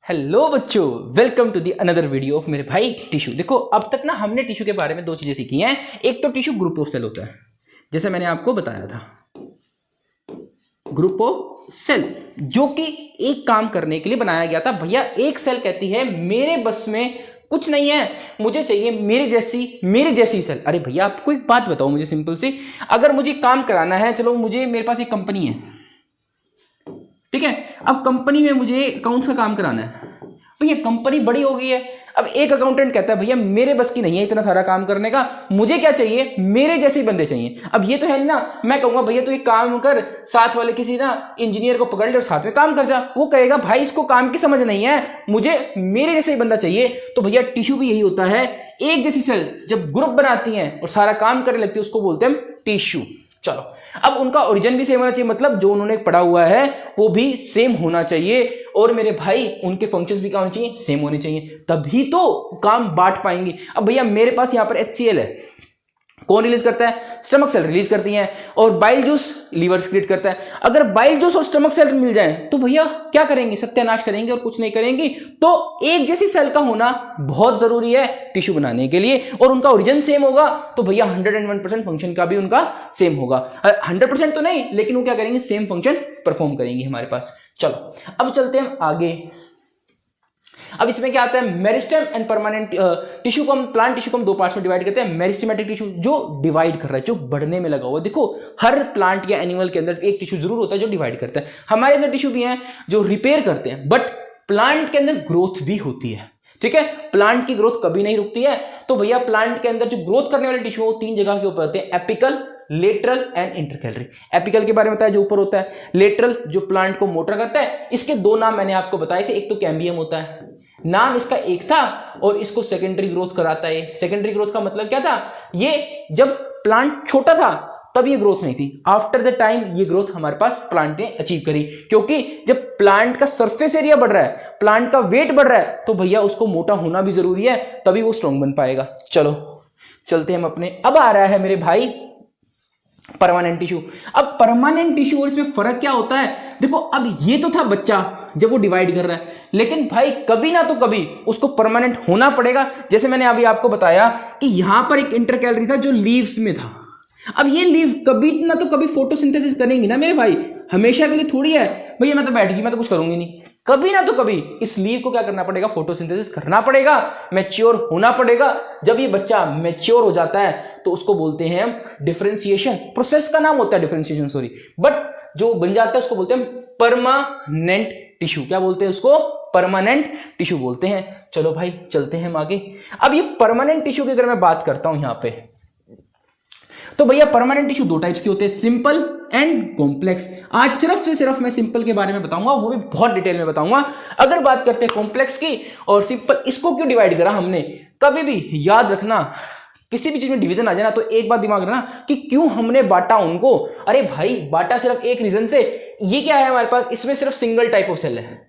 Hello बच्चों, welcome to the another video of मेरे भाई टिश्यू। देखो, अब तक ना हमने टिश्यू के बारे में दो चीजें सीखी हैं। एक तो टिश्यू ग्रुप ऑफ सेल होता है, जैसे मैंने आपको बताया था, ग्रुप ऑफ सेल जो कि एक काम करने के लिए बनाया गया था। भैया एक सेल कहती है मेरे बस में कुछ नहीं है, मुझे चाहिए मेरी जैसी सेल। अरे भैया आपको एक बात बताओ मुझे सिंपल सी, अगर मुझे काम कराना है, चलो मुझे मेरे पास एक कंपनी है, ठीक है। अब कंपनी में मुझे अकाउंट्स का काम कराना है। भैया कंपनी बड़ी हो गई है, अब एक अकाउंटेंट कहता है भैया मेरे बस की नहीं है इतना सारा काम करने का, मुझे क्या चाहिए, मेरे जैसे बंदे चाहिए। अब ये तो है ना, मैं कहूंगा भैया तू एक काम कर, साथ वाले किसी ना इंजीनियर को पकड़ ले और साथ में काम कर जा। वो कहेगा भाई इसको काम की समझ नहीं है, मुझे मेरे जैसे ही बंदा चाहिए। तो भैया टिश्यू भी यही होता है, एक जैसी सेल जब ग्रुप बनाती है और सारा काम करने लगती है उसको बोलते हैं टिश्यू। चलो, अब उनका ओरिजिन भी सेम होना चाहिए, मतलब जो उन्होंने पढ़ा हुआ है वो भी सेम होना चाहिए, और मेरे भाई उनके फंक्शंस भी क्या होने चाहिए, सेम होने चाहिए, तभी तो काम बांट पाएंगे। अब भैया मेरे पास यहां पर HCl है, कौन रिलीज करता है, स्टमक सेल रिलीज करती हैं, और बाइल जूस लीवर सीक्रेट करता है। अगर बाइल जूस और स्टमक सेल मिल जाए तो भैया क्या करेंगे, सत्यानाश करेंगे और कुछ नहीं करेंगे। तो एक जैसी सेल का होना बहुत जरूरी है टिश्यू बनाने के लिए, और उनका ओरिजिन सेम होगा तो भैया 101% फंक्शन का भी उनका सेम होगा। 100% तो नहीं, लेकिन वो क्या करेंगे, सेम फंक्शन परफॉर्म करेंगे हमारे पास। चलो अब चलते हैं आगे। अब इसमें क्या आता है, मेरिस्टेम एंड परमानेंट टिश्यू को हम, प्लांट टिश्यू को हम दो पार्ट्स में डिवाइड करते हैं। मेरिस्टेमेटिक टिश्यू जो डिवाइड कर रहा है, जो बढ़ने में लगा हुआ है। देखो हर प्लांट या एनिमल के अंदर एक टिश्यू जरूर होता है जो डिवाइड करता है। हमारे अंदर टिश्यू भी हैं जो रिपेयर करते हैं, बट प्लांट के अंदर ग्रोथ भी होती है, ठीक है। प्लांट की ग्रोथ कभी नहीं रुकती है। तो भैया प्लांट के अंदर जो ग्रोथ करने वाले टिश्यू वो तीन जगह के ऊपर होते हैं, apical, lateral and intercalary. Apical के बारे में बताया जो ऊपर होता है, लेटरल जो प्लांट को मोटा करता है। इसके दो नाम मैंने आपको बताए थे, एक तो कैम्बियम होता है, नाम इसका एक था, और इसको सेकेंडरी ग्रोथ कराता है। सेकेंडरी ग्रोथ का मतलब क्या था, ये जब प्लांट छोटा था तब ये ग्रोथ नहीं थी, आफ्टर द टाइम ये ग्रोथ हमारे पास प्लांट ने अचीव करी, क्योंकि जब प्लांट का सरफेस एरिया बढ़ रहा है, प्लांट का वेट बढ़ रहा है, तो भैया उसको मोटा होना भी जरूरी है, तभी वो स्ट्रॉन्ग बन पाएगा। चलो चलते हम अपने, अब आ रहा है मेरे भाई परमानेंट टिश्यू। अब परमानेंट टिश्यू और इसमें फर्क क्या होता है, देखो अब ये तो था बच्चा जब वो डिवाइड कर रहा है, लेकिन भाई कभी ना तो कभी उसको परमानेंट होना पड़ेगा। जैसे मैंने अभी आपको बताया कि यहां पर एक इंटरकैलरी था जो लीव्स में था। अब ये लीव कभी ना तो कभी फोटोसिंथेसिस करेंगी ना मेरे भाई, हमेशा के लिए थोड़ी है भैया मैं तो बैठ गई मैं तो कुछ करूंगी नहीं। कभी ना तो कभी इस लीव को क्या करना पड़ेगा, फोटोसिंथेसिस करना पड़ेगा, मैच्योर होना पड़ेगा। जब ये बच्चा मैच्योर हो जाता है तो उसको बोलते हैं हम डिफरेंशिएशन, प्रोसेस का नाम होता है डिफरेंशिएशन, सॉरी, बट जो बन जाता है उसको बोलते हैं परमानेंट टिश्यू। क्या बोलते हैं उसको, परमानेंट टिश्यू बोलते हैं। चलो भाई चलते हैं हम आगे। अब ये परमानेंट टिश्यू की अगर मैं बात करता हूं यहां पे, तो भैया परमानेंट टिश्यू दो टाइप्स के होते हैं, सिंपल एंड कॉम्प्लेक्स। आज सिर्फ से सिर्फ मैं सिंपल के बारे में बताऊंगा, वो भी बहुत डिटेल में बताऊंगा। अगर बात करते हैं कॉम्प्लेक्स की और सिंपल, इसको क्यों डिवाइड करा हमने, कभी भी याद रखना, किसी भी चीज में डिवीजन आ जाए ना तो एक बात दिमाग रखना कि क्यों हमने बांटा उनको। अरे भाई बांटा सिर्फ एक रीजन से, ये क्या है हमारे पास, इसमें सिर्फ सिंगल टाइप ऑफ सेल है,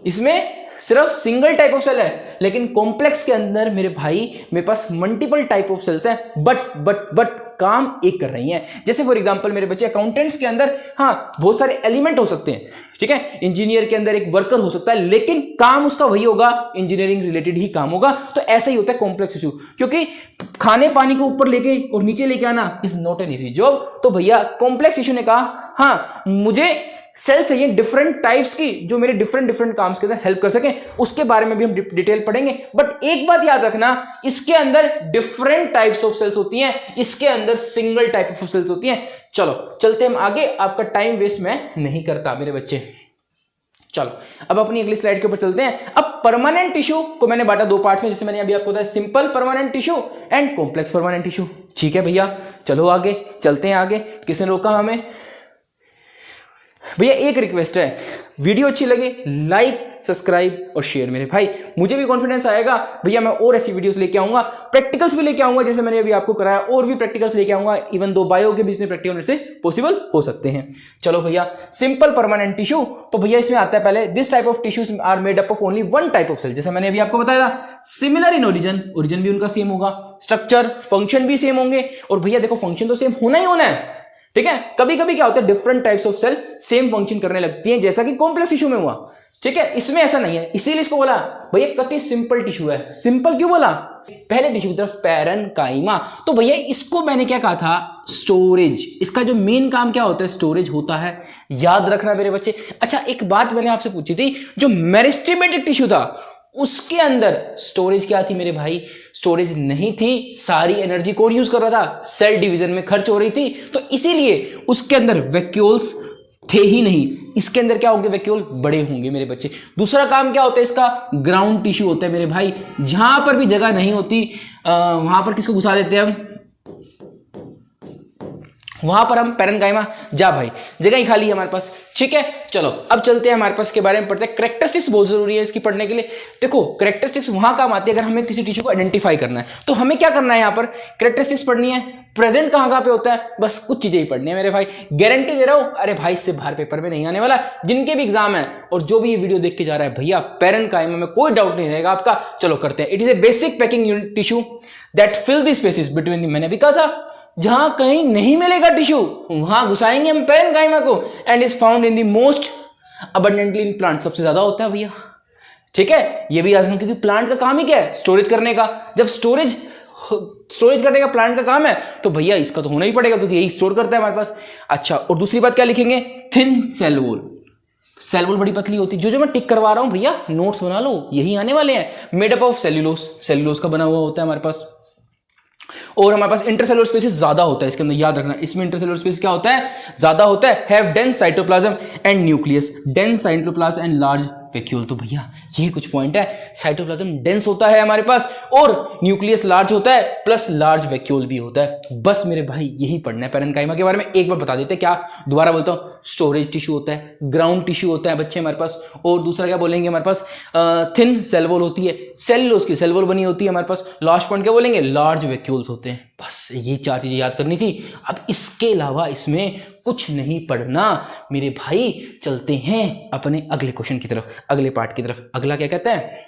इसमें सिर्फ सिंगल टाइप ऑफ सेल है। लेकिन कॉम्प्लेक्स के अंदर मेरे भाई मेरे पास मल्टीपल टाइप ऑफ सेल्स है, बट काम एक कर रही हैं। जैसे फॉर एग्जांपल मेरे बच्चे अकाउंटेंट्स के अंदर, हाँ बहुत सारे एलिमेंट हो सकते हैं, ठीक है। इंजीनियर के अंदर एक वर्कर हो सकता है, लेकिन काम उसका वही होगा, इंजीनियरिंग रिलेटेड ही काम होगा। तो ऐसा ही होता है कॉम्प्लेक्स इशू, क्योंकि खाने पानी को ऊपर लेके और नीचे लेके आना is not an easy job. तो भैया कॉम्प्लेक्स इशू ने कहा हाँ मुझे सेल चाहिए डिफरेंट टाइप्स की, जो मेरे डिफरेंट काम्स के अंदर हेल्प कर सके। उसके बारे में भी हम डिटेल पढ़ेंगे, बट एक बात याद रखना, इसके अंदर डिफरेंट टाइप्स ऑफ सेल्स होती हैं, इसके अंदर सिंगल टाइप ऑफ सेल्स होती हैं। चलो चलते हम आगे, आपका टाइम वेस्ट मैं नहीं करता मेरे बच्चे। चलो अब अपनी अगली स्लाइड के ऊपर चलते हैं। अब परमानेंट टिश्यू को मैंने बांटा दो पार्ट्स में, जैसे मैंने अभी आपको बताया, simple permanent tissue and complex permanent tissue. ठीक है भैया, चलो आगे चलते हैं। आगे किसने रोका हमें, भैया एक रिक्वेस्ट है, वीडियो अच्छी लगे लाइक सब्सक्राइब और शेयर मेरे भाई, मुझे भी कॉन्फिडेंस आएगा भैया मैं और ऐसी वीडियोस लेके आऊंगा, प्रैक्टिकल्स भी लेके आऊंगा, जैसे मैंने अभी आपको कराया, और भी प्रैक्टिकल्स लेके आऊंगा। इवन दो बायो के बीच में प्रैक्टिकल से पॉसिबल हो सकते हैं। चलो भैया सिंपल परमानेंट टिश्यू, तो भैया इसमें आता है पहले, this type of tissues are made up of only one type of cell. जैसे मैंने अभी आपको बताया सिमिलर इन ओरिजिन, ओरिजिन भी उनका सेम होगा, स्ट्रक्चर फंक्शन भी सेम होंगे, और भैया देखो फंक्शन तो सेम होना ही होना है, ठीक है। कभी कभी क्या होता है different types of cell same function करने लगती हैं, जैसा कि कॉम्प्लेक्स टिश्यू में हुआ, ठीक है, इसमें ऐसा नहीं है, इसीलिए इसको बोला भैया कति सिंपल टिश्यू है। सिंपल क्यों बोला? पहले टिश्यू की तरफ पैरेन्काइमा। तो भैया इसको मैंने क्या कहा था? स्टोरेज। इसका जो मेन काम क्या होता है? स्टोरेज होता है, याद रखना मेरे बच्चे। अच्छा एक बात मैंने आपसे पूछी थी, जो मेरिस्टेमेटिक टिश्यू था उसके अंदर स्टोरेज क्या थी मेरे भाई? स्टोरेज नहीं थी, सारी एनर्जी कौन यूज कर रहा था? सेल डिवीजन में खर्च हो रही थी, तो इसीलिए उसके अंदर वैक्यूल्स थे ही नहीं। इसके अंदर क्या होंगे? वैक्यूल बड़े होंगे मेरे बच्चे। दूसरा काम क्या होता है इसका? ग्राउंड टिश्यू होता है मेरे भाई। जहां पर भी जगह नहीं होती वहां पर किसको घुसा देते हैं हम? वहां पर हम पैरेन्काइमा। जा भाई, जगह ही खाली है हमारे पास। ठीक है, चलो अब चलते हैं हमारे पास के बारे में पढ़ते हैं। कैरेक्टरिस्टिक्स बहुत जरूरी है इसकी पढ़ने के लिए। देखो कैरेक्टरिस्टिक्स वहां काम आती है अगर हमें किसी टिश्यू को आइडेंटिफाई करना है। तो हमें क्या करना है? यहाँ पर कैरेक्टरिस्टिक्स पढ़नी है। प्रेजेंट कहां पे होता है? बस कुछ चीजें ही पढ़नी है मेरे भाई, गारंटी दे रहा हूं। अरे भाई इससे बाहर पेपर में नहीं आने वाला। जिनके भी एग्जाम है और जो भी ये वीडियो देख के जा रहा है भैया, पैरेन्काइमा में कोई डाउट नहीं रहेगा आपका। चलो करते हैं। It is a basic packing unit tissue that fill the spaces between the, मैंने भी कहा था जहां कहीं नहीं मिलेगा टिश्यू वहां घुसाएंगे हम पैरेन्काइमा को। And is found in the most abundantly in plant. सबसे ज्यादा होता है भैया। ठीक है, ये भी याद रखना, क्योंकि प्लांट का काम ही क्या है? स्टोरेज करने का। जब स्टोरेज करने का प्लांट का काम है तो भैया इसका तो होना ही पड़ेगा, क्योंकि यही स्टोर करता है हमारे पास। अच्छा, और दूसरी बात क्या लिखेंगे? Thin cell wall. Cell wall बड़ी पतली होती है। जो मैं टिक करवा रहा हूं भैया, नोट्स बना लो, यही आने वाले हैं। Made up of cellulose. Cellulose का बना हुआ होता है हमारे पास। और हमारे पास इंटरसेलुलर स्पेस ज्यादा होता है इसके अंदर, याद रखना। इसमें इंटरसेलुलर स्पेस क्या होता है? ज्यादा होता है। Have dense cytoplasm and nucleus. Dense cytoplasm and large vacuole. तो भैया ये कुछ पॉइंट है। साइटोप्लाज्म डेंस होता है हमारे पास और न्यूक्लियस लार्ज होता है, प्लस लार्ज वैक्यूल भी होता है। बस मेरे भाई यही पढ़ना है पैरेन्काइमा के बारे में। एक बार बता देते हैं, क्या दोबारा बोलता हूं, स्टोरेज टिश्यू होता है, ग्राउंड टिश्यू होता है बच्चे हमारे पास, और दूसरा क्या बोलेंगे हमारे पास? थिन सेल वॉल होती है, सेल्यूलोज की सेल वॉल बनी होती है हमारे पास। लास्ट पॉइंट क्या बोलेंगे? लार्ज वैक्यूल्स होते हैं। बस ये चार चीजें याद करनी थी। अब इसके अलावा इसमें कुछ नहीं पढ़ना मेरे भाई। चलते हैं अपने अगले क्वेश्चन की तरफ, अगले पार्ट की तरफ। अगला क्या कहता है?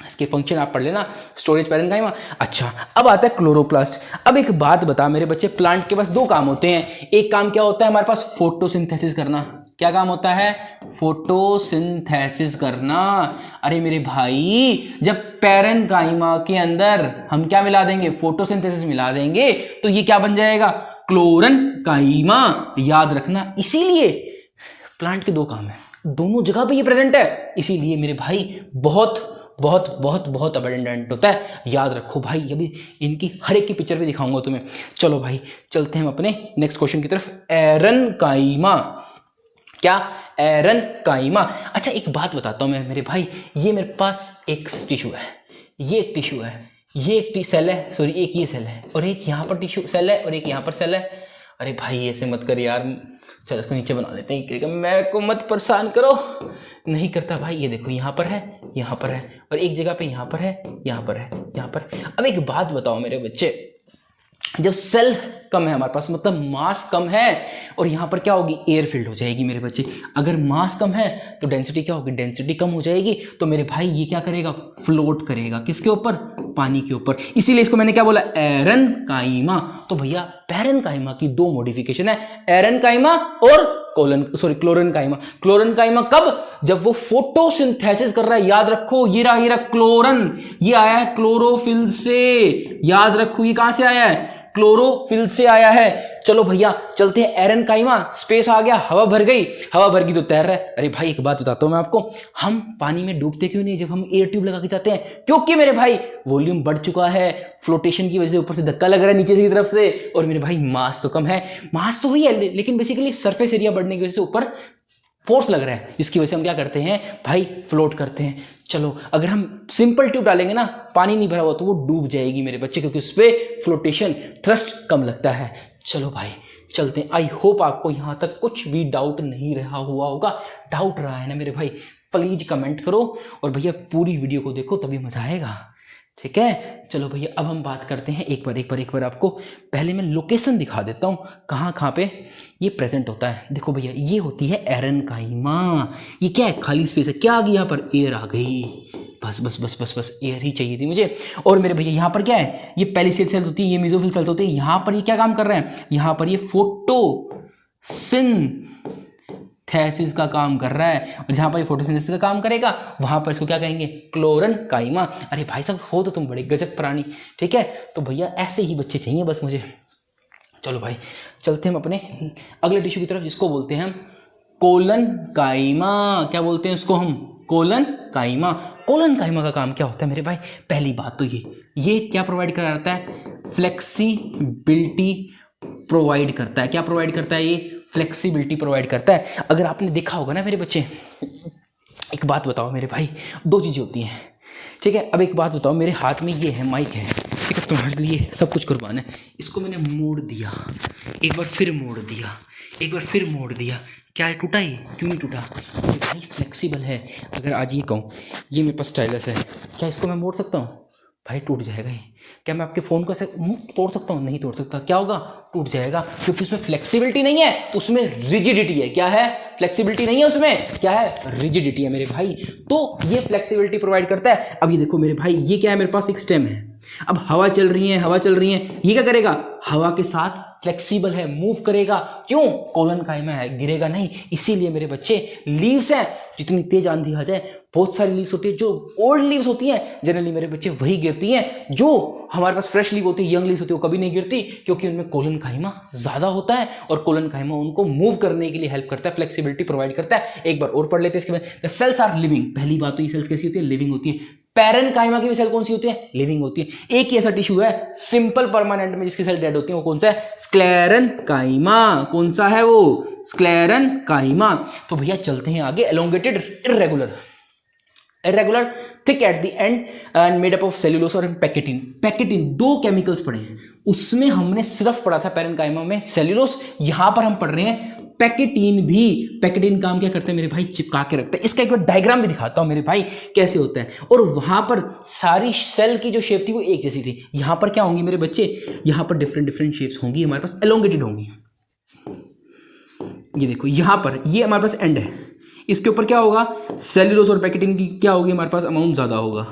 इसके फंक्शन आप पढ़ लेना, स्टोरेज पैरेन्काइमा। अच्छा, अब आता है क्लोरोप्लास्ट। अब एक बात बता मेरे बच्चे, प्लांट के पास दो काम होते हैं। एक काम क्या होता है हमारे पास? फोटोसिंथेसिस करना। क्या काम होता है? फोटोसिंथेसिस करना। अरे मेरे भाई, जब पैरेन्काइमा के अंदर हम क्या मिला देंगे? फोटोसिंथेसिस मिला देंगे, तो ये क्या बन जाएगा? क्लोरेन्काइमा। याद रखना, इसीलिए प्लांट के दो काम है, दोनों जगह पे ये प्रेजेंट है। इसीलिए मेरे भाई बहुत बहुत बहुत बहुत अबंडेंट होता है। याद रखो भाई, अभी इनकी हर एक की पिक्चर भी दिखाऊंगा तुम्हें। चलो भाई चलते हैं हम अपने नेक्स्ट क्वेश्चन की तरफ। पैरेन्काइमा। क्या? पैरेन्काइमा। अच्छा एक बात बताता हूं मैं मेरे भाई, ये मेरे पास एक टिश्यू है, ये एक टिश्यू है, ये एक सेल है, सॉरी एक ये सेल है, और एक यहाँ पर टिश्यू सेल है, और एक यहाँ पर सेल है। अरे भाई ऐसे मत कर यार, चल इसको नीचे बना देते हैं, मैं को मत परेशान करो। नहीं करता भाई, ये देखो यहाँ पर है, यहाँ पर है, और एक जगह पे यहाँ पर है, यहाँ पर है, यहाँ पर। अब एक बात बताओ मेरे बच्चे, जब सेल कम है हमारे पास, मतलब मास कम है, और यहाँ पर क्या होगी? एयर फिल्ड हो जाएगी मेरे बच्चे। अगर मास कम है तो डेंसिटी क्या होगी? डेंसिटी कम हो जाएगी। तो मेरे भाई ये क्या करेगा? फ्लोट करेगा। किसके ऊपर? पानी के ऊपर। इसीलिए इसको मैंने क्या बोला? पैरेन्काइमा। तो भैया पैरेन्काइमा की दो मॉडिफिकेशन है, पैरेन्काइमा और क्लोरेन्काइमा। क्लोरेन्काइमा कब? जब वो फोटोसिंथेसिस कर रहा है। याद रखो, ये रहा क्लोरन, ये आया है क्लोरोफिल से। याद रखो, ये कहां से आया है? क्लोरोफिल से आया है। चलो भैया चलते हैं पैरेन्काइमा। स्पेस आ गया, हवा भर गई, हवा भर गई तो तैर रहा है। अरे भाई एक बात बताता हूं मैं आपको, हम पानी में डूबते क्यों नहीं जब हम एयर ट्यूब लगा के जाते हैं? क्योंकि मेरे भाई वॉल्यूम बढ़ चुका है, फ्लोटेशन की वजह से ऊपर से धक्का लग रहा है नीचे की तरफ से, और मेरे भाई मास तो कम है। मास तो वही है, लेकिन बेसिकली सरफेस एरिया बढ़ने की वजह से ऊपर फोर्स लग रहा है, जिसकी वजह से हम क्या करते हैं भाई? फ्लोट करते हैं। चलो अगर हम सिंपल ट्यूब डालेंगे ना, पानी नहीं भरा हुआ, तो वो डूब जाएगी मेरे बच्चे, क्योंकि उस पर फ्लोटेशन थ्रस्ट कम लगता है। चलो भाई चलते हैं। आई होप आपको यहाँ तक कुछ भी डाउट नहीं रहा हुआ होगा। डाउट रहा है ना मेरे भाई, प्लीज कमेंट करो, और भैया पूरी वीडियो को देखो, तभी मजा आएगा। ठीक है, चलो भैया अब हम बात करते हैं एक बार आपको पहले मैं लोकेशन दिखा देता हूँ कहाँ पे ये प्रेजेंट होता है। देखो भैया, ये होती है पैरेन्काइमा। ये क्या है? खाली स्पेस है। क्या आ गई यहाँ पर? एयर आ गई। बस बस बस बस बस एयर ही चाहिए थी मुझे। और मेरे भैया यहाँ पर क्या है? ये पेलिसेड सेल्स होती है, ये मेसोफिल सेल्स होते हैं। यहाँ पर ये क्या काम कर रहे हैं? यहाँ पर ये फोटोसिंथेसिस थैसिस का काम कर रहा है, और जहाँ पर ये फोटोसिंथेसिस का काम करेगा वहाँ पर इसको क्या कहेंगे, क्लोरन काइमा। अरे भाई साहब हो तो तुम बड़े गजब प्राणी, ठीक है। तो भैया ऐसे ही बच्चे चाहिए बस मुझे। चलो भाई चलते हैं हम अपने अगले टिश्यू की तरफ, जिसको बोलते हैं हम कोलन काइमा। क्या बोलते हैं उसको हम, कोलन काइमा। कोलन काइमा का काम क्या होता है मेरे भाई, पहली बात तो ये क्या प्रोवाइड कराता है, फ्लेक्सिबिलिटी प्रोवाइड करता है। क्या प्रोवाइड करता है, ये फ्लेक्सिबिलिटी प्रोवाइड करता है। अगर आपने देखा होगा ना मेरे बच्चे, एक बात बताओ मेरे भाई, दो चीज़ें होती हैं, ठीक है। अब एक बात बताओ, मेरे हाथ में ये है माइक है, ठीक है, तुम्हारे लिए सब कुछ कुर्बान है। इसको मैंने मोड़ दिया, एक बार फिर मोड़ दिया, एक बार फिर मोड़ दिया, क्या है, टूटा ही क्यों नहीं टूटा, ये भाई फ्लेक्सिबल है। अगर आज ये कहूँ ये मेरे पास स्टाइलस है, क्या इसको मैं मोड़ सकता हूँ, भाई टूट जाएगा ये। क्या मैं आपके फ़ोन को ऐसे तोड़ सकता हूँ, नहीं तोड़ सकता। क्या होगा, टूट जाएगा, क्योंकि उसमें फ्लेक्सिबिलिटी नहीं है, उसमें रिजिडिटी है। क्या है, फ्लेक्सिबिलिटी नहीं है उसमें, क्या है, रिजिडिटी है मेरे भाई। तो ये फ्लेक्सिबिलिटी प्रोवाइड करता है। अब ये देखो मेरे भाई, ये क्या है, मेरे पास एक स्टेम है, अब हवा चल रही है, हवा चल रही है, ये क्या करेगा, हवा के साथ फ्लेक्सिबल है, मूव करेगा। क्यों, कोलन काइमा है, गिरेगा नहीं। इसीलिए मेरे बच्चे लीव्स हैं, जितनी तेज आंधी आ जाए, बहुत सारी लीव्स होती है, जो ओल्ड लीव्स होती हैं जनरली मेरे बच्चे वही गिरती हैं। जो हमारे पास फ्रेश लीव होती है, यंग लीव्स होती है, वो कभी नहीं गिरती, क्योंकि उनमें कोलन काइमा ज़्यादा होता है, और कोलन काइमा उनको मूव करने के लिए हेल्प करता है, फ्लेक्सिबिलिटी प्रोवाइड करता है। एक बार और पढ़ लेते हैं इसके बाद, द सेल्स आर लिविंग। पहली बात तो ये सेल्स कैसी होती है, लिविंग होती है। पैरेनकाइमा की भी सेल कौन सी होती है, लिविंग होती है। एक ही ऐसा टिश्यू है सिंपल परमानेंट में जिसकी सेल डेड होती है, वो कौन सा है, स्क्लेरेनकाइमा। कौन सा है वो, स्क्लेरेनकाइमा। तो भैया चलते हैं आगे, elongated irregular thick at the end and made up of cellulose और पैकेटिन। पैकेटिन दो केमिकल्स पढ़े हैं, उसमें हमने सिर्फ पढ़ा था पैरेनकाइमा में सेल्यूलोस, यहां पर हम पढ़ रहे हैं पैकेटिन भी। पैकेटिन काम क्या करते हैं मेरे भाई, चिपका के रखते हैं। इसका एक बार डायग्राम भी दिखाता हूं मेरे भाई कैसे होता है। और वहां पर सारी सेल की जो शेप थी वो एक जैसी थी, यहां पर क्या होंगी मेरे बच्चे, यहां पर डिफरेंट डिफरेंट शेप्स होंगी, हमारे पास एलोंगेटेड होंगी। ये देखो यहां पर ये हमारे पास एंड है, इसके ऊपर क्या होगा, सेल्यूलोस और पैकेटिन की क्या होगी, हमारे पास अमाउंट ज्यादा होगा।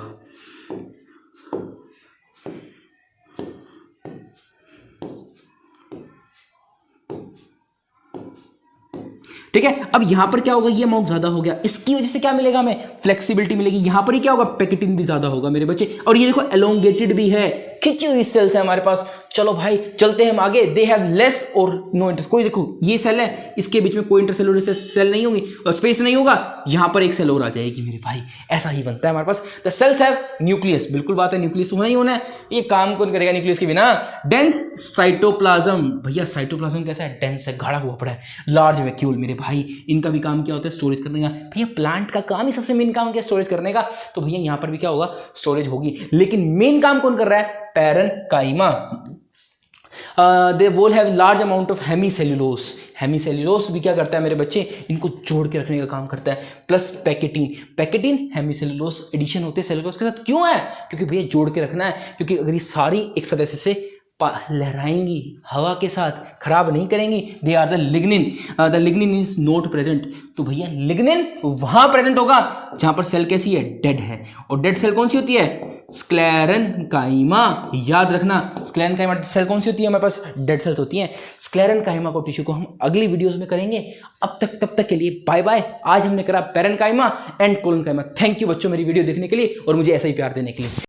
ठीक है, अब यहां पर क्या होगा, ये अमाउंट ज्यादा हो गया, इसकी वजह से क्या मिलेगा हमें, फ्लेक्सिबिलिटी मिलेगी। यहां पर ही क्या होगा, पैकेटिन भी ज्यादा होगा मेरे बच्चे। और ये देखो एलोंगेटेड भी है, खिंची हुई सेल्स है हमारे पास। चलो भाई चलते हैं हम आगे, दे हैव लेस और नो इंटर। कोई देखो ये सेल है, इसके बीच में कोई इंटरसेलुलर सेल नहीं होगी और स्पेस नहीं होगा, यहां पर एक सेल और आ जाएगी मेरे भाई। ऐसा ही बनता है हमारे पास। द सेल्स हैव न्यूक्लियस, बिल्कुल बात है, न्यूक्लियस तो होना ही होना है, ये काम कौन करेगा न्यूक्लियस के बिना। डेंस साइटोप्लाज्म, भैया साइटोप्लाज्म कैसा है, डेंस है, गाढ़ा हुआ पड़ा है। लार्ज वैक्यूल मेरे भाई, इनका भी काम क्या होता है, स्टोरेज करने का। भैया प्लांट का काम ही सबसे मेन काम क्या है, स्टोरेज करने का। तो भैया यहां पर भी क्या होगा, स्टोरेज होगी। लेकिन मेन काम कौन कर रहा है, parenchyma. The wall have large amount of hemicellulose. Hemicellulose भी क्या करता है मेरे बच्चे, इनको जोड़ के रखने का काम करता है। प्लस पैकेटिन, पैकेटिन हेमीसेल्यूलोस एडिशन होते हैं सेल्यूलोस के साथ। क्यों है, क्योंकि भैया जोड़ के रखना है, क्योंकि अगर ये सारी एक सदस्य से लहराएंगी हवा के साथ, खराब नहीं करेंगी। They are the lignin, the lignin is not present. तो भैया लिग्निन वहां प्रेजेंट होगा जहां पर सेल कैसी है, डेड है। और डेड सेल कौन सी होती है, स्क्लेरेनकाइमा। याद रखना स्क्लेरेनकाइमा सेल कौन सी होती है, हमारे पास डेड सेल्स होती हैं। स्क्लेरेनकाइमा को टिश्यू को हम अगली वीडियोस में करेंगे। तब तक के लिए बाय बाय। आज हमने करा parenchyma and collenchyma. Thank you बच्चों मेरी वीडियो देखने के लिए और मुझे ऐसा ही प्यार देने के लिए।